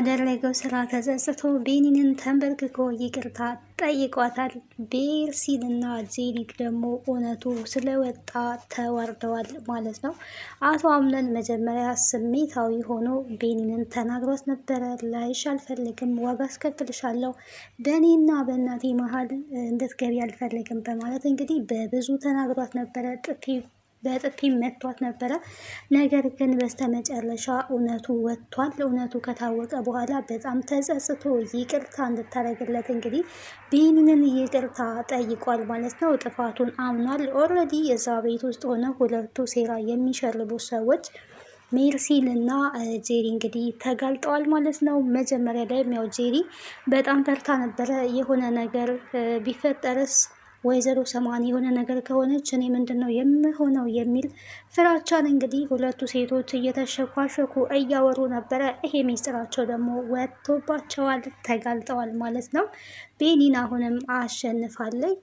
ባደረገው ስራ ተጸጽቶ ቤኒንን ተንበርክኮ ይቅርታ ጠይቋታል። ቤርሲንና ጄሪክ ደግሞ እውነቱ ስለወጣ ተዋርደዋል ማለት ነው። አቶ አምነን መጀመሪያ ስሜታዊ ሆኖ ቤኒንን ተናግሮት ነበረ። ላይሽ አልፈልግም፣ ዋጋ አስከፍልሻለሁ፣ በእኔና በእናቴ መሀል እንድትገቢ አልፈልግም በማለት እንግዲህ በብዙ ተናግሯት ነበረ። በጥፊ መቷት ነበረ። ነገር ግን በስተመጨረሻ እውነቱ ወጥቷል። እውነቱ ከታወቀ በኋላ በጣም ተጸጽቶ ይቅርታ እንድታደርግለት እንግዲህ ቤኒንን ይቅርታ ጠይቋል ማለት ነው። ጥፋቱን አምኗል። ኦልሬዲ እዛ ቤት ውስጥ ሆነ ሁለቱ ሴራ የሚሸርቡ ሰዎች ሜርሲን እና ጄሪ እንግዲህ ተጋልጠዋል ማለት ነው። መጀመሪያ ላይ ያው ጄሪ በጣም ፈርታ ነበረ። የሆነ ነገር ቢፈጠርስ ወይዘሮ ሰማን የሆነ ነገር ከሆነች እኔ ምንድን ነው የምሆነው የሚል ፍራቻን እንግዲህ ሁለቱ ሴቶች እየተሸኳሸኩ እያወሩ ነበረ። ይሄ ሚስጥራቸው ደግሞ ወጥቶባቸዋል፣ ተጋልጠዋል ማለት ነው። ቤኒን አሁንም አሸንፋለች።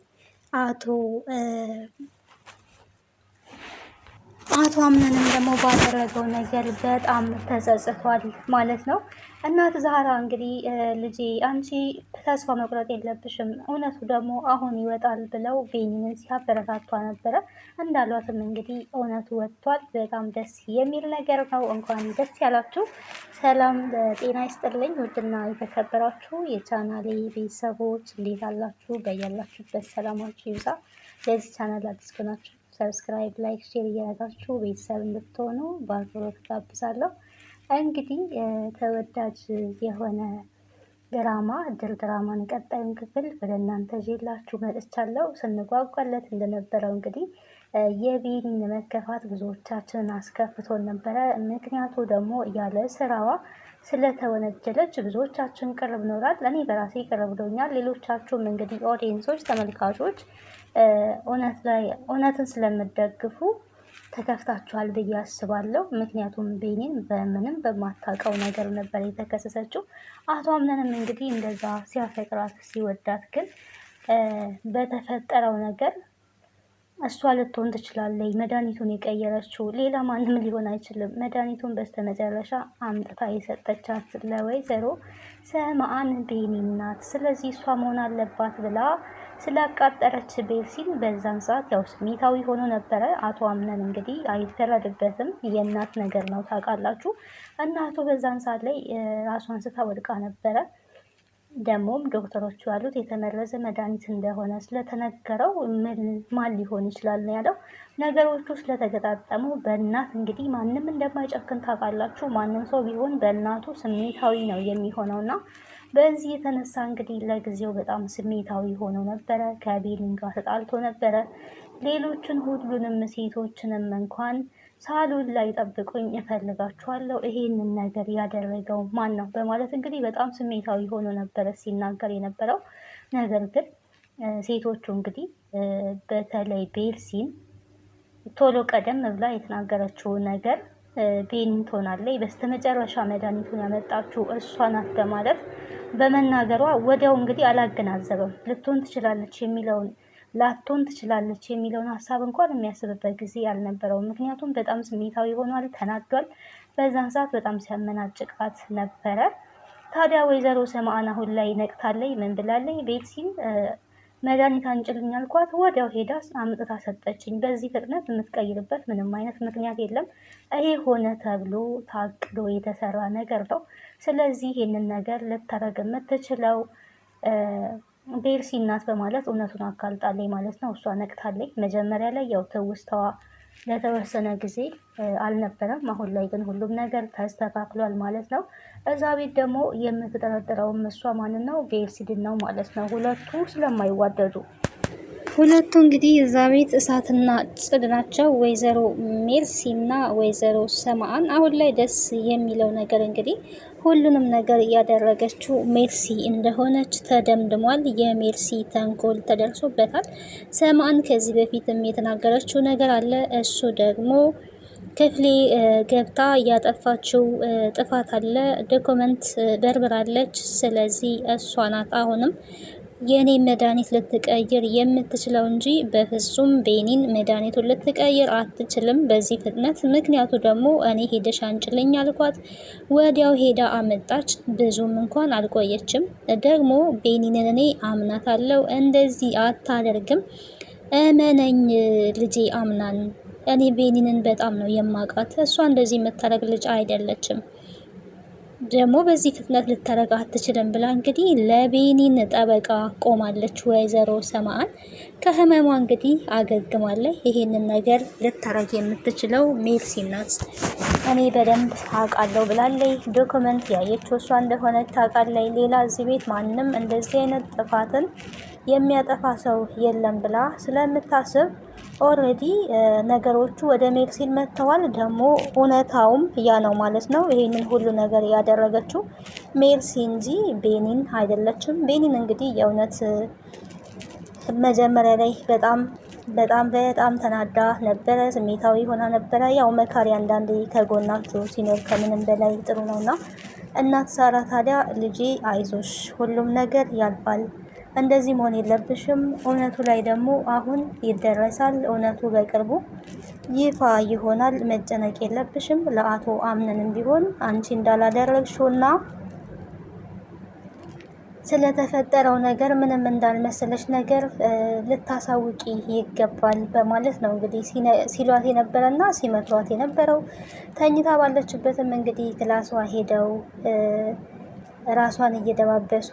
አቶ አምነንም ደግሞ ባደረገው ነገር በጣም ተጸጽቷል ማለት ነው። እናት ዛህራ እንግዲህ ልጄ አንቺ ተስፋ መቁረጥ የለብሽም፣ እውነቱ ደግሞ አሁን ይወጣል ብለው ቤኒንን ሲያበረታቷ ነበረ። እንዳሏትም እንግዲህ እውነቱ ወጥቷል። በጣም ደስ የሚል ነገር ነው። እንኳን ደስ ያላችሁ። ሰላም ጤና ይስጥልኝ። ውድና የተከበራችሁ የቻናሌ ቤተሰቦች እንዴት አላችሁ? በያላችሁበት ሰላማችሁ ይብዛ። ለዚህ ቻናል አዲስ ከሆናችሁ ሰብስክራይብ፣ ላይክ፣ ሼር እያደረጋችሁ ቤተሰብ እንድትሆኑ በአክብሮት ጋብዛለሁ። እንግዲህ ተወዳጅ የሆነ ድራማ ድል ድራማን ቀጣዩን ክፍል ወደ እናንተ ይዤላችሁ መጥቻለሁ። ስንጓጓለት እንደነበረው እንግዲህ የቤኒን መከፋት ብዙዎቻችንን አስከፍቶን ነበረ። ምክንያቱ ደግሞ ያለ ስራዋ ስለተወነጀለች ብዙዎቻችን ቅር ብኖራል። እኔ በራሴ ቅር ብሎኛል። ሌሎቻችሁም እንግዲህ ኦዲየንሶች፣ ተመልካቾች እውነትን ስለምደግፉ ተከፍታችኋል ብዬ አስባለሁ። ምክንያቱም ቤኒን በምንም በማታውቀው ነገር ነበር የተከሰሰችው። አቶ አምነንም እንግዲህ እንደዛ ሲያፈቅራት ሲወዳት ግን በተፈጠረው ነገር እሷ ልትሆን ትችላለች መድኃኒቱን የቀየረችው፣ ሌላ ማንም ሊሆን አይችልም። መድኃኒቱን በስተመጨረሻ አምጥታ የሰጠቻት ለወይዘሮ ሰማአን ቤኒን ናት። ስለዚህ እሷ መሆን አለባት ብላ ስላቃጠረች ቤርሲን በዛን ሰዓት ያው ስሜታዊ ሆኖ ነበረ። አቶ አምነን እንግዲህ አይፈረድበትም፣ የእናት ነገር ነው ታውቃላችሁ። እናቱ በዛን ሰዓት ላይ ራሷን ስታ ወድቃ ነበረ። ደግሞም ዶክተሮቹ ያሉት የተመረዘ መድኃኒት እንደሆነ ስለተነገረው ማን ሊሆን ይችላል ነው ያለው። ነገሮቹ ስለተገጣጠሙ በእናት እንግዲህ ማንም እንደማይጨክን ታውቃላችሁ። ማንም ሰው ቢሆን በእናቱ ስሜታዊ ነው የሚሆነውና በዚህ የተነሳ እንግዲህ ለጊዜው በጣም ስሜታዊ ሆኖ ነበረ። ከቤኒን ጋር ተጣልቶ ነበረ። ሌሎችን ሁሉንም ሴቶችንም እንኳን ሳሎን ላይ ጠብቁኝ እፈልጋችኋለሁ፣ ይሄንን ነገር ያደረገው ማን ነው በማለት እንግዲህ በጣም ስሜታዊ ሆኖ ነበረ ሲናገር የነበረው። ነገር ግን ሴቶቹ እንግዲህ በተለይ ቤርሲን ቶሎ ቀደም ብላ የተናገረችው ነገር ቤኒን ትሆናለች፣ በስተመጨረሻ መድኃኒቱን ያመጣችው እሷ ናት በማለት በመናገሯ ወዲያው እንግዲህ አላገናዘበም። ልትሆን ትችላለች የሚለውን ላትሆን ትችላለች የሚለውን ሀሳብ እንኳን የሚያስብበት ጊዜ አልነበረውም። ምክንያቱም በጣም ስሜታዊ ሆኗል፣ ተናዷል። በዛን ሰዓት በጣም ሲያመናጭቃት ነበረ። ታዲያ ወይዘሮ ሰማአን አሁን ላይ ነቅታለች። ምን ብላለች? ቤርሲን መድኃኒት አንጭልኝ አልኳት፣ ወዲያው ሄዳ አምጥታ ሰጠችኝ። በዚህ ፍጥነት የምትቀይርበት ምንም አይነት ምክንያት የለም። ይሄ ሆነ ተብሎ ታቅዶ የተሰራ ነገር ነው። ስለዚህ ይህንን ነገር ልታረግ የምትችለው ቤርሲን ናት በማለት እውነቱን አጋልጣለች ማለት ነው። እሷ ነቅታለች። መጀመሪያ ላይ ያው ትውስታዋ ለተወሰነ ጊዜ አልነበረም። አሁን ላይ ግን ሁሉም ነገር ተስተካክሏል ማለት ነው። እዛ ቤት ደግሞ የምትጠረጥረውም እሷ ማንን ነው? ቤርሲን ነው ማለት ነው። ሁለቱ ስለማይዋደዱ ሁለቱ እንግዲህ እዛ ቤት እሳትና ጽድ ናቸው። ወይዘሮ ሜርሲና ወይዘሮ ሰማአን አሁን ላይ ደስ የሚለው ነገር እንግዲህ ሁሉንም ነገር ያደረገችው ሜርሲ እንደሆነች ተደምድሟል። የሜርሲ ተንኮል ተደርሶበታል። ሰማአን ከዚህ በፊትም የተናገረችው ነገር አለ። እሱ ደግሞ ክፍሌ ገብታ እያጠፋችው ጥፋት አለ። ዶክመንት በርብራለች። ስለዚህ እሷ ናት አሁንም የኔ መድኃኒት ልትቀይር የምትችለው እንጂ በፍጹም ቤኒን መድኃኒቱን ልትቀይር አትችልም በዚህ ፍጥነት። ምክንያቱ ደግሞ እኔ ሄደሽ አንጭልኝ አልኳት። ወዲያው ሄዳ አመጣች። ብዙም እንኳን አልቆየችም። ደግሞ ቤኒንን እኔ አምናታለሁ፣ እንደዚህ አታደርግም፣ እመነኝ ልጄ አምናን። እኔ ቤኒንን በጣም ነው የማውቃት። እሷ እንደዚህ የምታደርግ ልጅ አይደለችም። ደግሞ በዚህ ፍጥነት ልታረጋ አትችልም ብላ እንግዲህ ለቤኒን ጠበቃ ቆማለች። ወይዘሮ ሰማአን ከህመሟ እንግዲህ አገግማለች። ይሄንን ነገር ልታረግ የምትችለው ሜርሲ ናት፣ እኔ በደንብ አውቃለሁ ብላለች። ዶክመንት ያየችው እሷ እንደሆነች ታውቃለች። ሌላ እዚህ ቤት ማንም እንደዚህ አይነት ጥፋትን የሚያጠፋ ሰው የለም ብላ ስለምታስብ ኦልሬዲ ነገሮቹ ወደ ሜርሲን መጥተዋል። ደግሞ እውነታውም ያ ነው ማለት ነው። ይሄንን ሁሉ ነገር ያደረገችው ሜርሲ እንጂ ቤኒን አይደለችም። ቤኒን እንግዲህ የእውነት መጀመሪያ ላይ በጣም ተናዳ ነበረ፣ ስሜታዊ ሆና ነበረ። ያው መካሪ አንዳንዴ ከጎናችሁ ሲኖር ከምንም በላይ ጥሩ ነውና እናት ሳራ ታዲያ ልጄ አይዞሽ፣ ሁሉም ነገር ያልፋል፣ እንደዚህ መሆን የለብሽም። እውነቱ ላይ ደግሞ አሁን ይደረሳል። እውነቱ በቅርቡ ይፋ ይሆናል። መጨነቅ የለብሽም። ለአቶ አምነንም ቢሆን አንቺ እንዳላደረግሽውና ስለተፈጠረው ነገር ምንም እንዳልመሰለሽ ነገር ልታሳውቂ ይገባል በማለት ነው እንግዲህ ሲሏት የነበረና ሲመክሯት የነበረው። ተኝታ ባለችበትም እንግዲህ ክላሷ ሄደው ራሷን እየደባበሱ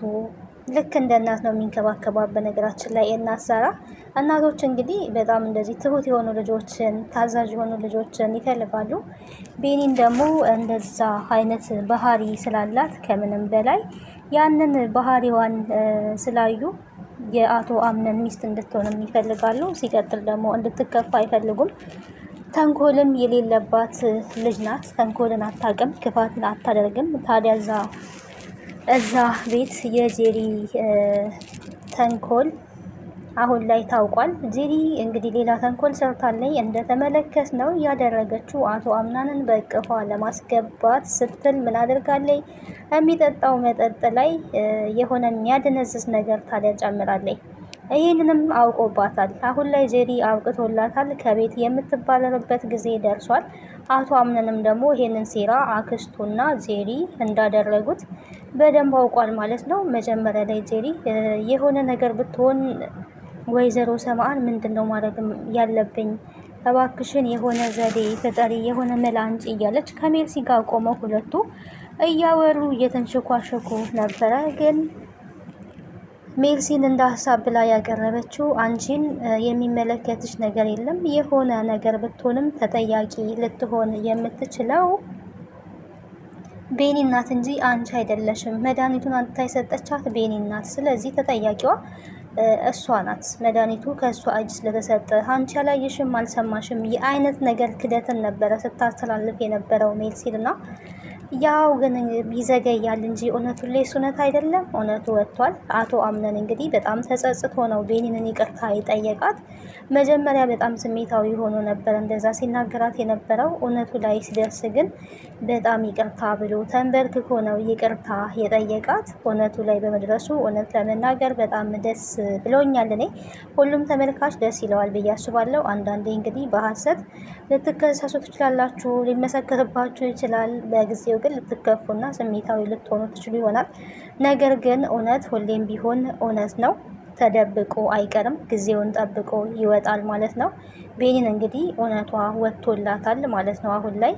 ልክ እንደ እናት ነው የሚንከባከቧት። በነገራችን ላይ እናት ሳራ እናቶች እንግዲህ በጣም እንደዚህ ትሁት የሆኑ ልጆችን፣ ታዛዥ የሆኑ ልጆችን ይፈልጋሉ። ቤኒን ደግሞ እንደዛ አይነት ባህሪ ስላላት ከምንም በላይ ያንን ባህሪዋን ስላዩ የአቶ አምነን ሚስት እንድትሆንም ይፈልጋሉ። ሲቀጥል ደግሞ እንድትከፋ አይፈልጉም። ተንኮልም የሌለባት ልጅ ናት። ተንኮልን አታውቅም፣ ክፋትን አታደርግም። ታዲያ እዛ ቤት የጄሪ ተንኮል አሁን ላይ ታውቋል። ጄሪ እንግዲህ ሌላ ተንኮል ሰርታለች። እንደተመለከት ነው ያደረገችው አቶ አምናንን በእቅፏ ለማስገባት ስትል ምን አድርጋለች? የሚጠጣው መጠጥ ላይ የሆነ የሚያደነዝዝ ነገር ታዲያ ጨምራለች። ይህንንም አውቆባታል። አሁን ላይ ጄሪ አብቅቶላታል። ከቤት የምትባረርበት ጊዜ ደርሷል። አቶ አምነንም ደግሞ ይሄንን ሴራ አክስቱና ጄሪ እንዳደረጉት በደንብ አውቋል ማለት ነው። መጀመሪያ ላይ ጄሪ የሆነ ነገር ብትሆን ወይዘሮ ሰማአን ምንድነው ማድረግ ያለብኝ? እባክሽን የሆነ ዘዴ ፍጠሪ፣ የሆነ መላ አንጪ እያለች ከሜርሲ ጋር ቆመው ሁለቱ እያወሩ እየተንሸኳሸኩ ነበረ። ግን ሜርሲን እንደ ሀሳብ ብላ ያቀረበችው አንቺን የሚመለከትሽ ነገር የለም፣ የሆነ ነገር ብትሆንም ተጠያቂ ልትሆን የምትችለው ቤኒ ናት እንጂ አንቺ አይደለሽም። መድኃኒቱን አንተ የሰጠቻት ቤኒ ናት። ስለዚህ ተጠያቂዋ እሷ ናት። መድኃኒቱ ከእሷ እጅ ስለተሰጠ አንቺ አላየሽም፣ አልሰማሽም የአይነት ነገር ክደትን ነበረ ስታስተላልፍ የነበረው ሜርሲልና ያው ግን ይዘገያል እንጂ እውነቱ ሌስ እውነት አይደለም። እውነቱ ወጥቷል። አቶ አምነን እንግዲህ በጣም ተጸጽቶ ነው ቤኒንን ይቅርታ የጠየቃት። መጀመሪያ በጣም ስሜታዊ ሆኖ ነበር እንደዛ ሲናገራት የነበረው። እውነቱ ላይ ሲደርስ ግን በጣም ይቅርታ ብሎ ተንበርክኮ ነው ይቅርታ የጠየቃት። እውነቱ ላይ በመድረሱ እውነት ለመናገር በጣም ደስ ብሎኛል። እኔ ሁሉም ተመልካች ደስ ይለዋል ብዬ አስባለሁ። አንዳንዴ እንግዲህ በሀሰት ልትከሰሱ ትችላላችሁ፣ ሊመሰከርባችሁ ይችላል። በጊዜው ግን ልትከፉና ስሜታዊ ልትሆኑ ትችሉ ይሆናል። ነገር ግን እውነት ሁሌም ቢሆን እውነት ነው፣ ተደብቆ አይቀርም፣ ጊዜውን ጠብቆ ይወጣል ማለት ነው። ቤኒን እንግዲህ እውነቷ ወጥቶላታል ማለት ነው። አሁን ላይ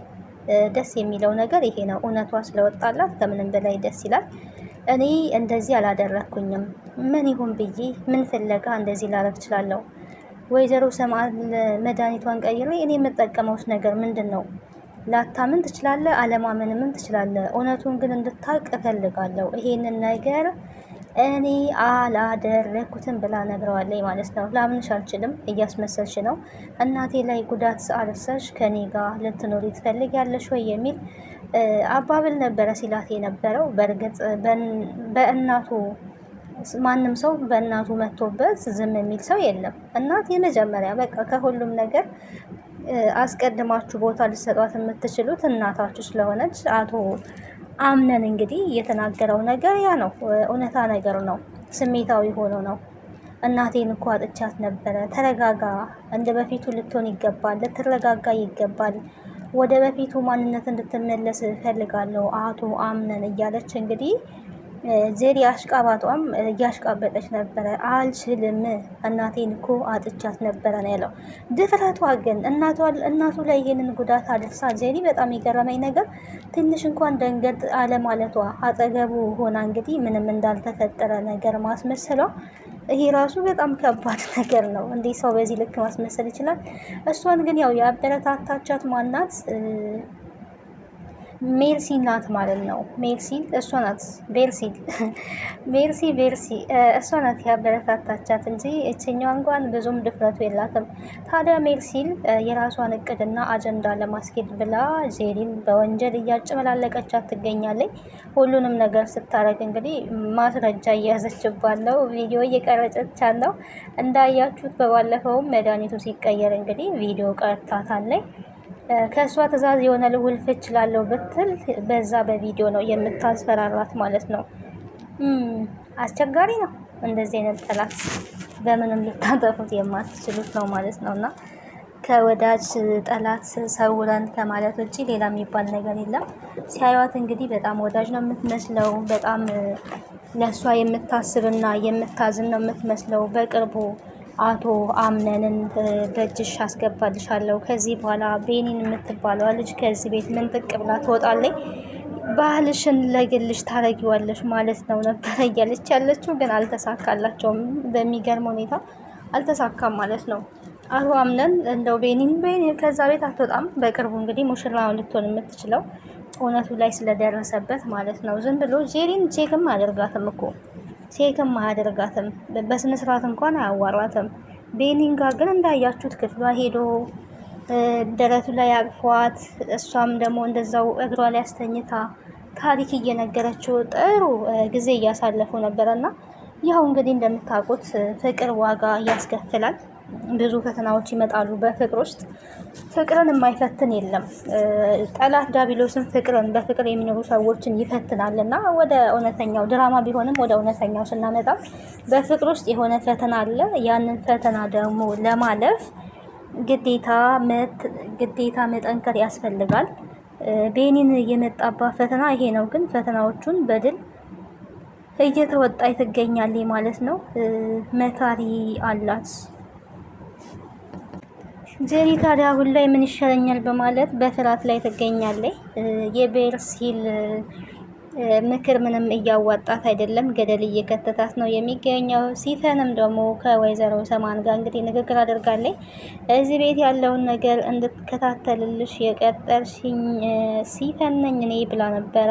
ደስ የሚለው ነገር ይሄ ነው። እውነቷ ስለወጣላት ከምንም በላይ ደስ ይላል። እኔ እንደዚህ አላደረኩኝም፣ ምን ይሁን ብዬ ምን ፍለጋ እንደዚህ ላረግ እችላለሁ? ወይዘሮ ሰማአን መድኃኒቷን ቀይሬ እኔ የምጠቀመው ነገር ምንድን ነው? ላታምን ትችላለህ፣ አለማመንምም ትችላለህ። እውነቱን ግን እንድታውቅ እፈልጋለሁ። ይሄንን ነገር እኔ አላደረኩትም ብላ ነግረዋለች ማለት ነው። ላምንሽ አልችልም፣ እያስመሰልሽ ነው። እናቴ ላይ ጉዳት አልሰሽ ከኔ ጋር ልትኖሪ ትፈልጊያለሽ ወይ የሚል አባብል ነበረ ሲላት የነበረው። በእርግጥ በእናቱ ማንም ሰው በእናቱ መጥቶበት ዝም የሚል ሰው የለም። እናት የመጀመሪያ በቃ ከሁሉም ነገር አስቀድማችሁ ቦታ ልትሰጧት የምትችሉት እናታችሁ ስለሆነች አቶ አምነን እንግዲህ የተናገረው ነገር ያ ነው። እውነታ ነገር ነው። ስሜታዊ ሆኖ ነው። እናቴን እኮ አጥቻት ነበረ። ተረጋጋ፣ እንደ በፊቱ ልትሆን ይገባል፣ ልትረጋጋ ይገባል፣ ወደ በፊቱ ማንነት እንድትመለስ እፈልጋለሁ አቶ አምነን እያለች እንግዲህ ዜሪ አሽቃባጧም እያሽቃበጠች ነበረ። አልችልም፣ እናቴን እኮ አጥቻት ነበረ ነው ያለው። ድፍረቷ ግን እናቱ ላይ ይህንን ጉዳት አድርሳ ዜሪ በጣም የገረመኝ ነገር ትንሽ እንኳን ደንገጥ አለማለቷ፣ አጠገቡ ሆና እንግዲህ ምንም እንዳልተፈጠረ ነገር ማስመሰሏ፣ ይሄ ራሱ በጣም ከባድ ነገር ነው። እንዲህ ሰው በዚህ ልክ ማስመሰል ይችላል? እሷን ግን ያው የአበረታታቻት ማናት? ሜርሲ ናት ማለት ነው። ሜርሲ እሷ ናት። ቤርሲ እሷ ናት ያበረታታቻት እንጂ እችኛዋ እንኳን ብዙም ድፍረቱ የላትም። ታዲያ ሜርሲል የራሷን እቅድና አጀንዳ ለማስኬድ ብላ ዜሪን በወንጀል እያጨመላለቀቻት ትገኛለች። ሁሉንም ነገር ስታረግ እንግዲህ ማስረጃ እያያዘችባት ነው። ቪዲዮ እየቀረጨቻት ነው። እንዳያችሁት በባለፈውም መድኃኒቱ ሲቀየር እንግዲህ ቪዲዮ ቀርታታለች። ከእሷ ትዕዛዝ የሆነ ልውል እችላለሁ ብትል በዛ በቪዲዮ ነው የምታስፈራራት ማለት ነው። አስቸጋሪ ነው። እንደዚህ አይነት ጠላት በምንም ልታጠፉት የማትችሉት ነው ማለት ነው። እና ከወዳጅ ጠላት ሰውረን ከማለት ውጭ ሌላ የሚባል ነገር የለም። ሲያዩት እንግዲህ በጣም ወዳጅ ነው የምትመስለው። በጣም ለእሷ የምታስብና የምታዝን ነው የምትመስለው። በቅርቡ አቶ አምነንን በእጅሽ አስገባልሻለሁ፣ ከዚህ በኋላ ቤኒን የምትባለዋ ልጅ ከዚህ ቤት ምንጥቅ ብላ ትወጣለች፣ ባህልሽን ለግልሽ ታረጊዋለሽ ማለት ነው ነበረ እያለች ያለችው። ግን አልተሳካላቸውም። በሚገርም ሁኔታ አልተሳካም ማለት ነው። አቶ አምነን እንደው ቤኒን ከዛ ቤት አትወጣም። በቅርቡ እንግዲህ ሙሽራውን ልትሆን የምትችለው እውነቱ ላይ ስለደረሰበት ማለት ነው። ዝም ብሎ ጄሪን ቼክም አያደርጋትም እኮ ቼክም አያደርጋትም። በስነ ስርዓት እንኳን አያዋራትም። ቤኒንጋ ግን እንዳያችሁት ክፍሏ ሄዶ ደረቱ ላይ አቅፏት፣ እሷም ደግሞ እንደዛው እግሯ ላይ አስተኝታ ታሪክ እየነገረችው ጥሩ ጊዜ እያሳለፉ ነበረና ያው እንግዲህ እንደምታውቁት ፍቅር ዋጋ ያስከፍላል። ብዙ ፈተናዎች ይመጣሉ በፍቅር ውስጥ። ፍቅርን የማይፈትን የለም። ጠላት ዲያብሎስን ፍቅርን በፍቅር የሚኖሩ ሰዎችን ይፈትናል። እና ወደ እውነተኛው ድራማ ቢሆንም ወደ እውነተኛው ስናመጣ በፍቅር ውስጥ የሆነ ፈተና አለ። ያንን ፈተና ደግሞ ለማለፍ ግዴታ መጠንከር ያስፈልጋል። ቤኒን የመጣባት ፈተና ይሄ ነው። ግን ፈተናዎቹን በድል እየተወጣች ትገኛለች ማለት ነው። መካሪ አላት። ጄሪ ታዲያ አሁን ላይ ምን ይሻለኛል በማለት በፍርሃት ላይ ትገኛለች። የቤርሲል ምክር ምንም እያዋጣት አይደለም፣ ገደል እየከተታት ነው የሚገኘው። ሲፈንም ደግሞ ከወይዘሮ ሰማን ጋር እንግዲህ ንግግር አድርጋለች። እዚህ ቤት ያለውን ነገር እንድትከታተልልሽ የቀጠርሽኝ ሲፈን ነኝ እኔ ብላ ነበረ።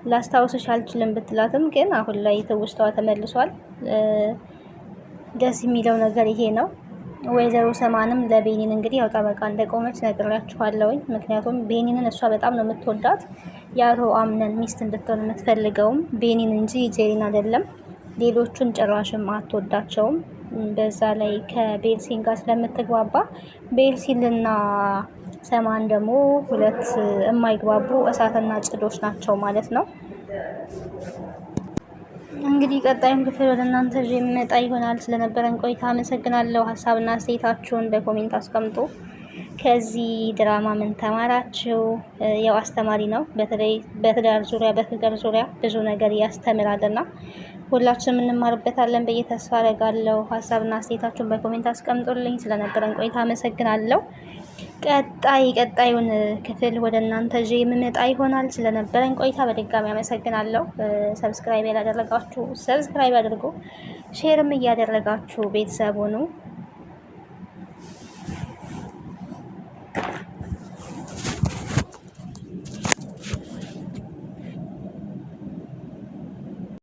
ላስታውስሽ አልችልም ብትላትም ግን አሁን ላይ ትውስታዋ ተመልሷል። ደስ የሚለው ነገር ይሄ ነው። ወይዘሮ ሰማንም ለቤኒን እንግዲህ ያው ጠበቃ እንደቆመች ነግራችኋለሁኝ። ምክንያቱም ቤኒንን እሷ በጣም ነው የምትወዳት። የአቶ አምነን ሚስት እንድትሆን የምትፈልገውም ቤኒን እንጂ ጄሪን አይደለም። ሌሎቹን ጭራሽም አትወዳቸውም። በዛ ላይ ከቤርሲን ጋር ስለምትግባባ፣ ቤርሲልና ሰማን ደግሞ ሁለት የማይግባቡ እሳትና ጭዶች ናቸው ማለት ነው። እንግዲህ ቀጣዩን ክፍል ወደ እናንተ የሚመጣ ይሆናል። ስለነበረን ቆይታ አመሰግናለሁ። ሀሳብና አስተያየታችሁን በኮሜንት አስቀምጡ። ከዚህ ድራማ ምን ተማራችሁ? ያው አስተማሪ ነው። በተለይ በትዳር ዙሪያ በፍቅር ዙሪያ ብዙ ነገር ያስተምራልና ሁላችንም እንማርበታለን ብዬ ተስፋ አደርጋለሁ። ሀሳብና አስተያየታችሁን በኮሜንት አስቀምጡልኝ። ስለነበረን ቆይታ አመሰግናለሁ። ቀጣዩን ክፍል ወደ እናንተ የምመጣ ይሆናል። ስለነበረን ቆይታ በድጋሚ አመሰግናለሁ። ሰብስክራይብ ያላደረጋችሁ ሰብስክራይብ አድርጉ፣ ሼርም እያደረጋችሁ ቤተሰብ ሁኑ።